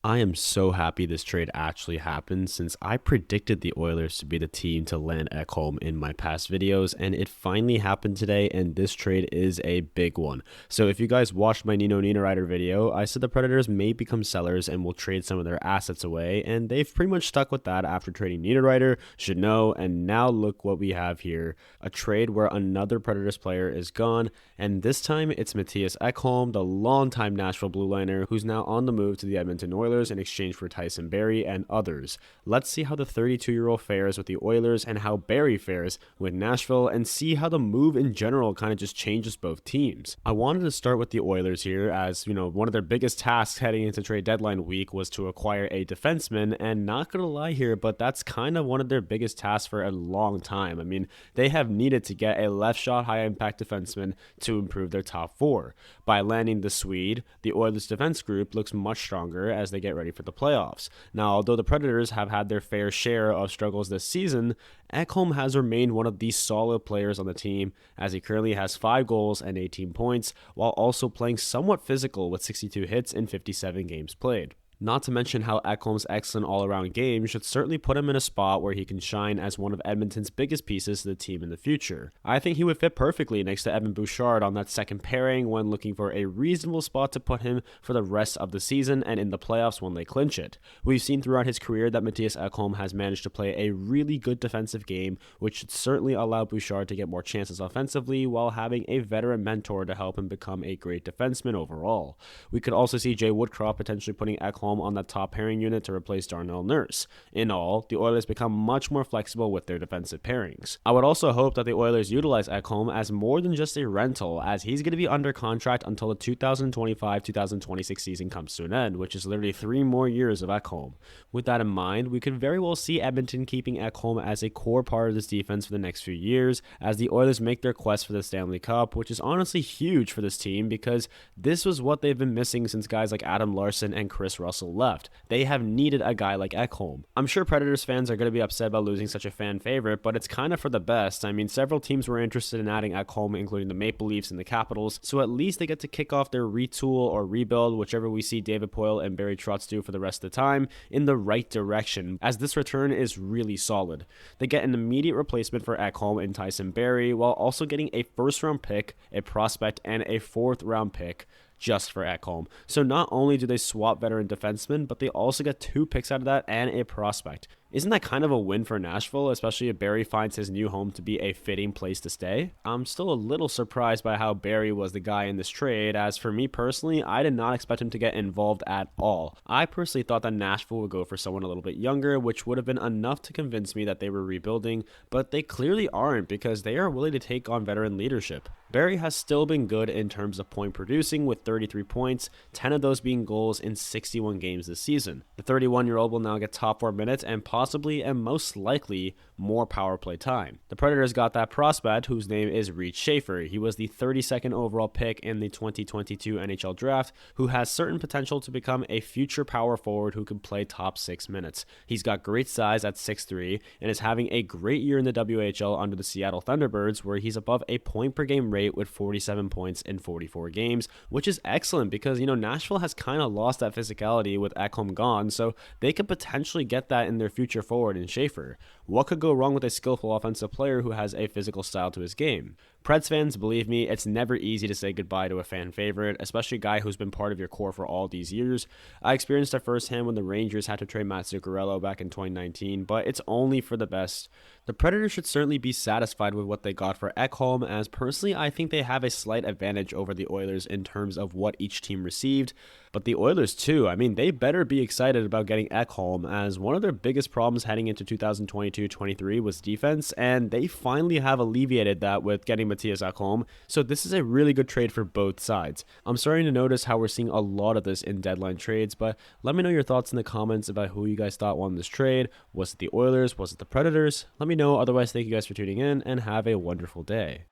I am so happy this trade actually happened since I predicted the Oilers to be the team to land Ekholm in my past videos, and it finally happened today, and this trade is a big one. So if you guys watched my Nino Rider video, I said the Predators may become sellers and will trade some of their assets away, and they've pretty much stuck with that after trading Rider, Jeannot, and now look what we have here. A trade where another Predators player is gone, and this time it's Mattias Ekholm, the longtime Nashville blue liner, who's now on the move to the Edmonton Oilers in exchange for Tyson, Barrie, and others. Let's see how the 32-year-old fares with the Oilers and how Barrie fares with Nashville, and see how the move in general kind of just changes both teams. I wanted to start with the Oilers here, as one of their biggest tasks heading into trade deadline week was to acquire a defenseman, and not gonna lie here, but that's kind of one of their biggest tasks for a long time. I mean, they have needed to get a left shot high impact defenseman to improve their top four. By landing the Swede, the Oilers defense group looks much stronger as they get ready for the playoffs. Now, although the Predators have had their fair share of struggles this season, Ekholm has remained one of the solid players on the team, as he currently has 5 goals and 18 points, while also playing somewhat physical with 62 hits in 57 games played. Not to mention how Ekholm's excellent all-around game should certainly put him in a spot where he can shine as one of Edmonton's biggest pieces to the team in the future. I think he would fit perfectly next to Evan Bouchard on that second pairing when looking for a reasonable spot to put him for the rest of the season and in the playoffs when they clinch it. We've seen throughout his career that Mattias Ekholm has managed to play a really good defensive game, which should certainly allow Bouchard to get more chances offensively while having a veteran mentor to help him become a great defenseman overall. We could also see Jay Woodcroft potentially putting Ekholm on that top pairing unit to replace Darnell Nurse. In all, the Oilers become much more flexible with their defensive pairings. I would also hope that the Oilers utilize Ekholm as more than just a rental, as he's going to be under contract until the 2025-2026 season comes to an end, which is literally 3 more years of Ekholm. With that in mind, we could very well see Edmonton keeping Ekholm as a core part of this defense for the next few years, as the Oilers make their quest for the Stanley Cup, which is honestly huge for this team because this was what they've been missing since guys like Adam Larson and Chris Russell left. They have needed a guy like Ekholm. I'm sure Predators fans are going to be upset about losing such a fan favorite, but it's kind of for the best. I mean, several teams were interested in adding Ekholm, including the Maple Leafs and the Capitals, so at least they get to kick off their retool or rebuild, whichever we see David Poile and Barrie Trotz do for the rest of the time, in the right direction, as this return is really solid. They get an immediate replacement for Ekholm in Tyson, Barrie, while also getting a first-round pick, a prospect, and a 4th-round pick just for Ekholm. So not only do they swap veteran defensemen, but they also get 2 picks out of that and a prospect. Isn't that kind of a win for Nashville, especially if Barrie finds his new home to be a fitting place to stay? I'm still a little surprised by how Barrie was the guy in this trade, as for me personally, I did not expect him to get involved at all. I personally thought that Nashville would go for someone a little bit younger, which would have been enough to convince me that they were rebuilding, but they clearly aren't because they are willing to take on veteran leadership. Barrie has still been good in terms of point producing with 33 points, 10 of those being goals in 61 games this season. The 31-year-old will now get top 4 minutes and possibly and most likely more power play time. The Predators got that prospect whose name is Reed Schaefer. He was the 32nd overall pick in the 2022 NHL draft, who has certain potential to become a future power forward who can play top 6 minutes. He's got great size at 6'3" and is having a great year in the WHL under the Seattle Thunderbirds, where he's above a point per game rate with 47 points in 44 games, which is excellent because, Nashville has kind of lost that physicality with Ekholm gone, so they could potentially get that in their future forward in Schaefer. What could go wrong with a skillful offensive player who has a physical style to his game? Preds fans, believe me, it's never easy to say goodbye to a fan favorite, especially a guy who's been part of your core for all these years. I experienced it firsthand when the Rangers had to trade Matt Zuccarello back in 2019, but it's only for the best. The Predators should certainly be satisfied with what they got for Ekholm, as personally I think they have a slight advantage over the Oilers in terms of what each team received, but the Oilers too, they better be excited about getting Ekholm, as one of their biggest problems heading into 2022-23 was defense, and they finally have alleviated that with getting Mattias Ekholm, so this is a really good trade for both sides. I'm starting to notice how we're seeing a lot of this in deadline trades, but let me know your thoughts in the comments about who you guys thought won this trade. Was it the Oilers? Was it the Predators? Let me know. Otherwise, thank you guys for tuning in and have a wonderful day.